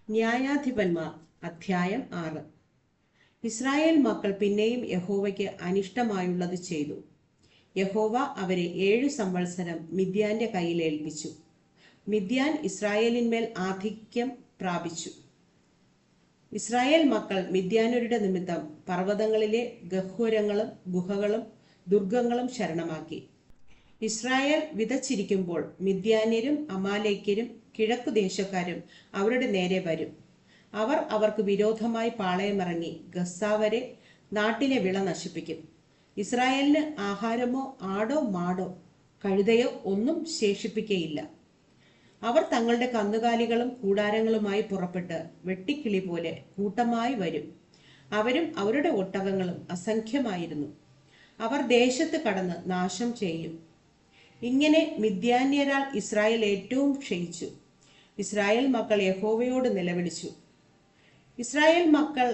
ന്യായാധിപന്മാർ അധ്യായം 6. ഇസ്രായേൽ മക്കൾ പിന്നെയും യഹോവയ്ക്ക് അനിഷ്ടമായുള്ളത് ചെയ്തു. യഹോവ അവരെ 7 സംവത്സരം മിദ്യാന്റെ കയ്യിൽ ഏൽപ്പിച്ചു. മിദ്യാൻ ഇസ്രായേലിന്മേൽ ആധിക്യം പ്രാപിച്ചു. ഇസ്രായേൽ മക്കൾ മിദ്യാനരുടെ നിമിത്തം പർവ്വതങ്ങളിലെ ഗഹ്വരങ്ങളും ഗുഹകളും ദുർഗങ്ങളും ശരണമാക്കി. ഇസ്രായേൽ വിതച്ചിരിക്കുമ്പോൾ മിദ്യാന്യരും അമാലേക്യരും കിഴക്കുദേശക്കാരും അവരുടെ നേരെ വരും. അവർ അവർക്ക് വിരോധമായി പാളയമിറങ്ങി ഗസ്സാ വരെ നാട്ടിലെ വിള നശിപ്പിക്കും. ഇസ്രായേലിന് ആഹാരമോ ആടോ മാടോ കഴുതയോ ഒന്നും ശേഷിപ്പിക്കയില്ല. അവർ തങ്ങളുടെ കന്നുകാലികളും കൂടാരങ്ങളുമായി പുറപ്പെട്ട് വെട്ടിക്കിളി പോലെ കൂട്ടമായി വരും. അവരും അവരുടെ ഒട്ടകങ്ങളും അസംഖ്യമായിരുന്നു. അവർ ദേശത്ത് കടന്ന് നാശം ചെയ്യും. ഇങ്ങനെ മിദ്യാന്യരാൽ ഇസ്രായേൽ ഏറ്റവും ക്ഷയിച്ചു. ഇസ്രായേൽ മക്കൾ യഹോവയോട് നിലവിളിച്ചു. ഇസ്രായേൽ മക്കൾ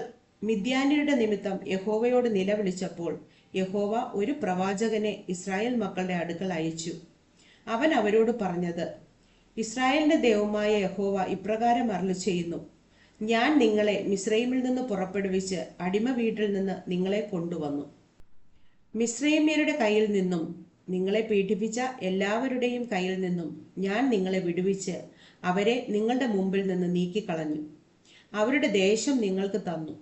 മിദ്യാന്യരുടെ നിമിത്തം യഹോവയോട് നിലവിളിച്ചപ്പോൾ യഹോവ ഒരു പ്രവാചകനെ ഇസ്രായേൽ മക്കളുടെ അടുക്കൽ അയച്ചു. അവൻ അവരോട് പറഞ്ഞത്, ഇസ്രായേലിന്റെ ദൈവമായ യഹോവ ഇപ്രകാരം അരുളിച്ചെയ്യുന്നു, ഞാൻ നിങ്ങളെ മിസ്രയീമിൽ നിന്ന് പുറപ്പെടുവിച്ച് അടിമ വീട്ടിൽ നിന്ന് നിങ്ങളെ കൊണ്ടുവന്നു. മിസ്രയീമ്യരുടെ കയ്യിൽ നിന്നും നിങ്ങളെ പീഡിപ്പിച്ച എല്ലാവരുടെയും കയ്യിൽ നിന്നും ഞാൻ നിങ്ങളെ വിടുവിച്ച് അവരെ നിങ്ങളുടെ മുമ്പിൽ നിന്ന് നീക്കിക്കളഞ്ഞു. അവരുടെ ദേശം നിങ്ങൾക്ക് തന്നു.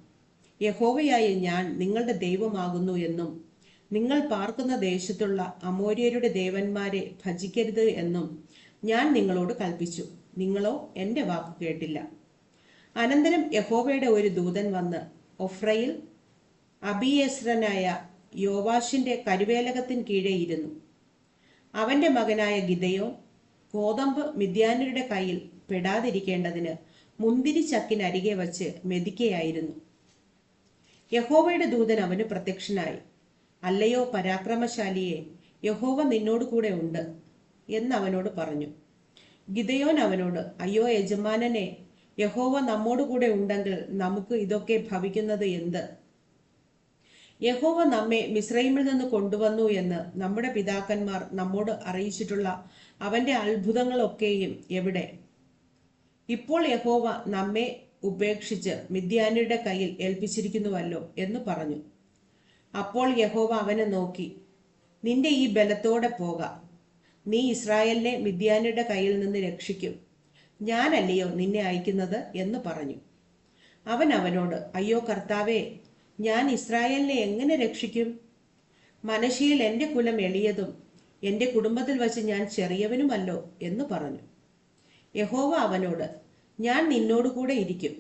യഹോവയായ ഞാൻ നിങ്ങളുടെ ദൈവമാകുന്നു എന്നും നിങ്ങൾ പാർക്കുന്ന ദേശത്തുള്ള അമോര്യരുടെ ദേവന്മാരെ ഭജിക്കരുത് എന്നും ഞാൻ നിങ്ങളോട് കൽപ്പിച്ചു. നിങ്ങളോ എൻ്റെ വാക്ക് കേട്ടില്ല. അനന്തരം യഹോവയുടെ ഒരു ദൂതൻ വന്ന് ഒഫ്രയിൽ അബിയേസ്രനായ യോവാശിന്റെ കരുവേലകത്തിന് കീഴെ ഇരുന്നു. അവന്റെ മകനായ ഗിദെയോൻ കോതമ്പ് മിദ്യാന്യരുടെ കയ്യിൽ പെടാതിരിക്കേണ്ടതിന് മുന്തിരി ചക്കിനരികെ വച്ച് മെതിക്കയായിരുന്നു. യഹോവയുടെ ദൂതൻ അവന് പ്രത്യക്ഷനായി. അല്ലയോ പരാക്രമശാലിയെ, യഹോവ നിന്നോട് കൂടെ ഉണ്ട് എന്ന് അവനോട് പറഞ്ഞു. ഗിദെയോൻ അവനോട്, അയ്യോ യജമാനനെ, യഹോവ നമ്മോട് കൂടെ ഉണ്ടെങ്കിൽ നമുക്ക് ഇതൊക്കെ ഭവിക്കുന്നത് എന്ത്? യഹോവ നമ്മെ മിസ്രയീമിൽ നിന്ന് കൊണ്ടുവന്നു എന്ന് നമ്മുടെ പിതാക്കന്മാർ നമ്മോട് അറിയിച്ചിട്ടുള്ള അവന്റെ അത്ഭുതങ്ങളൊക്കെയും എവിടെ? ഇപ്പോൾ യഹോവ നമ്മെ ഉപേക്ഷിച്ച് മിദ്യാന്യരുടെ കയ്യിൽ ഏൽപ്പിച്ചിരിക്കുന്നുവല്ലോ എന്ന് പറഞ്ഞു. അപ്പോൾ യഹോവ അവനെ നോക്കി, നിന്റെ ഈ ബലത്തോടെ പോക, നീ ഇസ്രായേലിനെ മിദ്യാന്യരുടെ കയ്യിൽ നിന്ന് രക്ഷിക്കും. ഞാനല്ലയോ നിന്നെ അയക്കുന്നത് എന്ന് പറഞ്ഞു. അവൻ അവനോട്, അയ്യോ കർത്താവേ, ഞാൻ ഇസ്രായേലിനെ എങ്ങനെ രക്ഷിക്കും? മനശ്ശെയിൽ എൻ്റെ കുലം എളിയതും എൻ്റെ കുടുംബത്തിൽ വച്ച് ഞാൻ ചെറിയവനുമല്ലോ എന്ന് പറഞ്ഞു. യഹോവ അവനോട്, ഞാൻ നിന്നോട് കൂടെ ഇരിക്കും.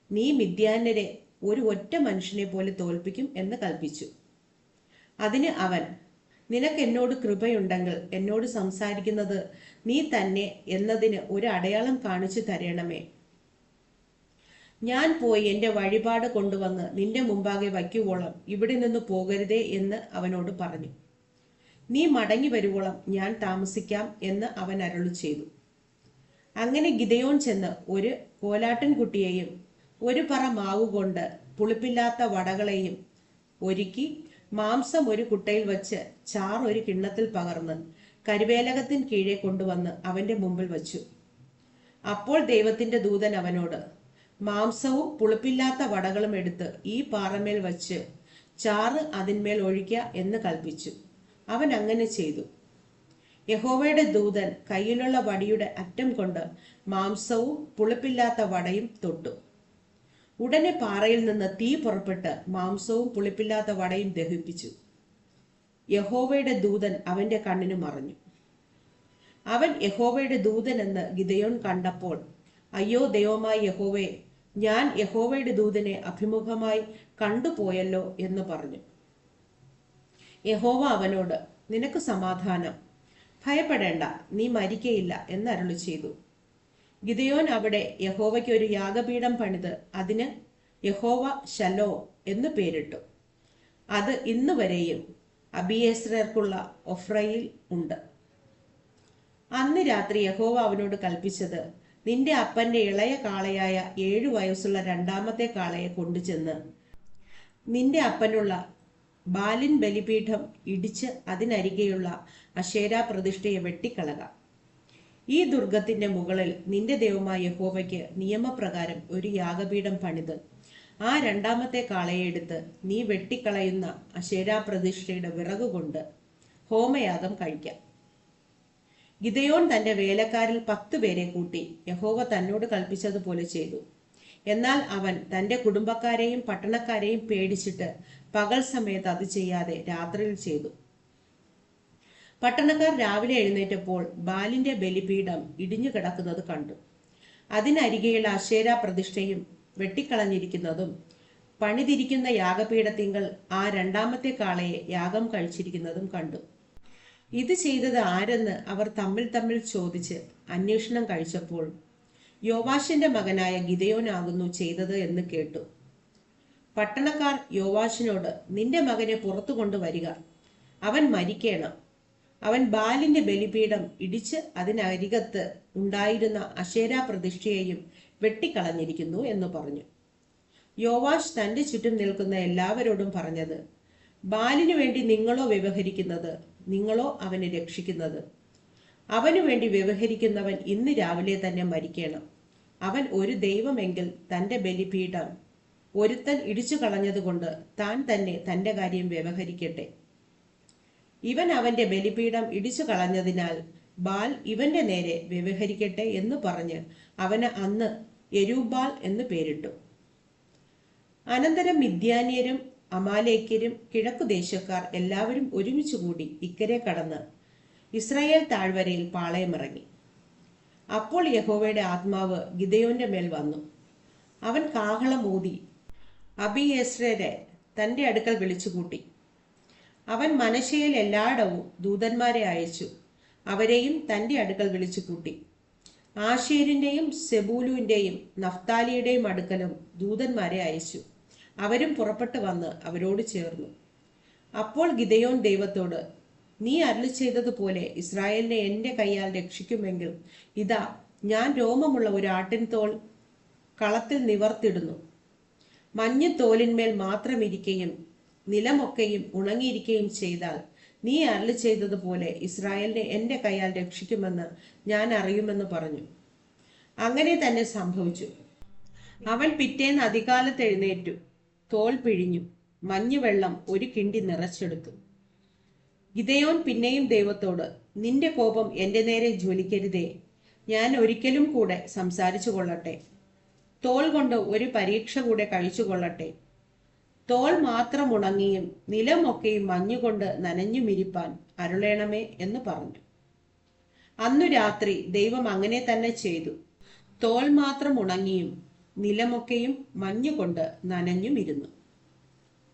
നീ മിദ്യാന്യരെ ഒരു ഒറ്റ മനുഷ്യനെ പോലെ തോൽപ്പിക്കും എന്ന് കൽപ്പിച്ചു. അതിന് അവൻ, നിനക്ക് എന്നോട് കൃപയുണ്ടെങ്കിൽ എന്നോട് സംസാരിക്കുന്നത് നീ തന്നെ എന്നതിന് ഒരു അടയാളം കാണിച്ചു തരണമേ. ഞാൻ പോയി എൻ്റെ വഴിപാട് കൊണ്ടുവന്ന് നിന്റെ മുമ്പാകെ വയ്ക്കുവോളം ഇവിടെ നിന്ന് പോകരുതേ എന്ന് അവനോട് പറഞ്ഞു. നീ മടങ്ങി വരുവോളം ഞാൻ താമസിക്കാം എന്ന് അവൻ അരുളി ചെയ്തു. അങ്ങനെ ഗിദെയോൻ ചെന്ന് ഒരു കോലാട്ടിൻകുട്ടിയെയും ഒരു പറ മാവ് കൊണ്ട് പുളിപ്പില്ലാത്ത വടകളെയും ഒരുക്കി മാംസം ഒരു കുട്ടയിൽ വച്ച് ചാർ ഒരു കിണ്ണത്തിൽ പകർന്ന് കരുവേലകത്തിന് കീഴെ കൊണ്ടുവന്ന് അവന്റെ മുമ്പിൽ വച്ചു. അപ്പോൾ ദൈവത്തിന്റെ ദൂതൻ അവനോട്, മാംസവും പുളിപ്പില്ലാത്ത വടകളും എടുത്ത് ഈ പാറമേൽ വച്ച് ചാറ് അതിന്മേൽ ഒഴിക്ക എന്ന് കൽപ്പിച്ചു. അവൻ അങ്ങനെ ചെയ്തു. യഹോവയുടെ ദൂതൻ കയ്യിലുള്ള വടിയുടെ അറ്റം കൊണ്ട് മാംസവും പുളിപ്പില്ലാത്ത വടയും തൊട്ടു. ഉടനെ പാറയിൽ നിന്ന് തീ പുറപ്പെട്ട് മാംസവും പുളിപ്പില്ലാത്ത വടയും ദഹിപ്പിച്ചു. യഹോവയുടെ ദൂതൻ അവന്റെ കണ്ണിന് മറഞ്ഞു. അവൻ യഹോവയുടെ ദൂതൻ എന്ന് ഗിദെയോൻ കണ്ടപ്പോൾ, അയ്യോ ദൈവമായ യഹോവേ, ഞാൻ യഹോവയുടെ ദൂതനെ അഭിമുഖമായി കണ്ടുപോയല്ലോ എന്ന് പറഞ്ഞു. യഹോവ അവനോട്, നിനക്ക് സമാധാനം, ഭയപ്പെടേണ്ട, നീ മരിക്കയില്ല എന്ന് അരുളി ചെയ്തു. ഗിദെയോൻ അവിടെ യഹോവയ്ക്ക് ഒരു യാഗപീഠം പണിത് അതിന് യഹോവ ശലോ എന്ന് പേരിട്ടു. അത് ഇന്ന് വരെയും അബിയേസ്രർക്കുള്ള ഒഫ്രയിൽ ഉണ്ട്. അന്ന് രാത്രി യഹോവ അവനോട് കൽപ്പിച്ചത്, നിന്റെ അപ്പന്റെ ഇളയ കാളയായ 7 വയസ്സുള്ള രണ്ടാമത്തെ കാളയെ കൊണ്ടുചെന്ന് നിന്റെ അപ്പനുള്ള ബാലിൻ ബലിപീഠം ഇടിച്ച് അതിനരികെയുള്ള അശേരാ പ്രതിഷ്ഠയെ വെട്ടിക്കളക. ഈ ദുർഗത്തിന്റെ മുകളിൽ നിന്റെ ദൈവമായ യഹോവയ്ക്ക് നിയമപ്രകാരം ഒരു യാഗപീഠം പണിത് ആ രണ്ടാമത്തെ കാളയെ എടുത്ത് നീ വെട്ടിക്കളയുന്ന അശേരാ പ്രതിഷ്ഠയുടെ വിറകുകൊണ്ട് ഹോമയാഗം കഴിക്കാം. ഗിദെയോൻ തന്റെ വേലക്കാരിൽ 10 പേരെ കൂട്ടി യഹോവ തന്നോട് കൽപ്പിച്ചതുപോലെ ചെയ്തു. എന്നാൽ അവൻ തന്റെ കുടുംബക്കാരെയും പട്ടണക്കാരെയും പേടിച്ചിട്ട് പകൽ സമയത്ത് അത് ചെയ്യാതെ രാത്രിയിൽ ചെയ്തു. പട്ടണക്കാർ രാവിലെ എഴുന്നേറ്റപ്പോൾ ബാലിന്റെ ബലിപീഠം ഇടിഞ്ഞു കിടക്കുന്നത് കണ്ടു. അതിനരികെയുള്ള അശേരാ പ്രതിഷ്ഠയും വെട്ടിക്കളഞ്ഞിരിക്കുന്നതും പണിതിരിക്കുന്ന യാഗപീഠത്തിങ്കൽ ആ രണ്ടാമത്തെ കാളയെ യാഗം കഴിച്ചിരിക്കുന്നതും കണ്ടു. ഇത് ചെയ്തത് ആരെന്ന് അവർ തമ്മിൽ തമ്മിൽ ചോദിച്ച് അന്വേഷണം കഴിച്ചപ്പോൾ യോവാശിന്റെ മകനായ ഗിദെയോനാകുന്നു ചെയ്തത് എന്ന് കേട്ടു. പട്ടണക്കാർ യോവാശിനോട്, നിന്റെ മകനെ പുറത്തു കൊണ്ടുവരിക, അവൻ മരിക്കണം. അവൻ ബാലിന്റെ ബലിപീഠം ഇടിച്ച് അതിനരികത്ത് ഉണ്ടായിരുന്ന അശേരാ പ്രതിഷ്ഠയെയും വെട്ടിക്കളഞ്ഞിരിക്കുന്നു എന്ന് പറഞ്ഞു. യോവാശ് തന്റെ ചുറ്റും നിൽക്കുന്ന എല്ലാവരോടും പറഞ്ഞത്, ബാലിനു വേണ്ടി നിങ്ങളോ വ്യവഹരിക്കുന്നത്, നിങ്ങളോ അവനെ രക്ഷിക്കുന്നത്? അവനു വേണ്ടി വ്യവഹരിക്കുന്നവൻ ഇന്ന് രാവിലെ തന്നെ മരിക്കണം. അവൻ ഒരു ദൈവമെങ്കിൽ തന്റെ ബലിപീഠം ഒരുത്തൻ ഇടിച്ചു കളഞ്ഞതുകൊണ്ട് താൻ തന്നെ തന്റെ കാര്യം വ്യവഹരിക്കട്ടെ. ഇവൻ അവന്റെ ബലിപീഠം ഇടിച്ചു കളഞ്ഞതിനാൽ ബാൽ ഇവന്റെ നേരെ വ്യവഹരിക്കട്ടെ എന്ന് പറഞ്ഞ് അവന് അന്ന് യെരുബ്ബാൽ എന്ന് പേരിട്ടു. അനന്തരം മിദ്യാന്യരും അമാലേക്യരും കിഴക്കുദേശക്കാർ എല്ലാവരും ഒരുമിച്ചുകൂടി ഇക്കരെ കടന്ന് ഇസ്രായേൽ താഴ്വരയിൽ പാളയമിറങ്ങി. അപ്പോൾ യഹോവയുടെ ആത്മാവ് ഗിദെയോന്റെ മേൽ വന്നു. അവൻ കാഹളം ഊതി അബിയേസ്രരെ തന്റെ അടുക്കൽ വിളിച്ചുകൂട്ടി. അവൻ മനശ്ശെയിൽ എല്ലായിടവും ദൂതന്മാരെ അയച്ചു, അവരെയും തന്റെ അടുക്കൽ വിളിച്ചുകൂട്ടി. ആശേരിന്റെയും സെബൂലുവിന്റെയും നഫ്താലിയുടെയും അടുക്കലും ദൂതന്മാരെ അയച്ചു. അവരും പുറപ്പെട്ടു വന്ന് അവരോട് ചേർന്നു. അപ്പോൾ ഗിദെയോൻ ദൈവത്തോട്, നീ അരുളി ചെയ്തതുപോലെ ഇസ്രായേലിനെ എന്റെ കൈയാൽ രക്ഷിക്കുമെങ്കിൽ ഇതാ, ഞാൻ രോമമുള്ള ഒരു ആട്ടിൻ തോൽ കളത്തിൽ നിവർത്തിടുന്നു. മഞ്ഞ് തോലിന്മേൽ മാത്രം ഇരിക്കുകയും നിലമൊക്കെയും ഉണങ്ങിയിരിക്കുകയും ചെയ്താൽ നീ അരുളി ചെയ്തതുപോലെ ഇസ്രായേലിനെ എന്റെ കൈയാൽ രക്ഷിക്കുമെന്ന് ഞാൻ അറിയുമെന്ന് പറഞ്ഞു. അങ്ങനെ തന്നെ സംഭവിച്ചു. അവൻ പിറ്റേന്ന് അതികാലത്ത് എഴുന്നേറ്റു, തോൽ പിഴിഞ്ഞു, മഞ്ഞുവെള്ളം ഒരു കിണ്ടി നിറച്ചെടുത്തു. ഗിദെയോൻ പിന്നെയും ദൈവത്തോട്, നിന്റെ കോപം എന്റെ നേരെ ജ്വലിക്കരുതേ, ഞാൻ ഒരിക്കലും കൂടെ സംസാരിച്ചു കൊള്ളട്ടെ. തോൽ കൊണ്ട് ഒരു പരീക്ഷ കൂടെ കഴിച്ചു കൊള്ളട്ടെ. തോൽ മാത്രം ഉണങ്ങിയും നിലമൊക്കെയും മഞ്ഞുകൊണ്ട് നനഞ്ഞുമിരിപ്പാൻ അരുളേണമേ എന്ന് പറഞ്ഞു. അന്നു രാത്രി ദൈവം അങ്ങനെ തന്നെ ചെയ്തു. തോൽ മാത്രം ഉണങ്ങിയും നിലമൊക്കെയും മഞ്ഞുകൊണ്ട് നനഞ്ഞുമിരുന്നു.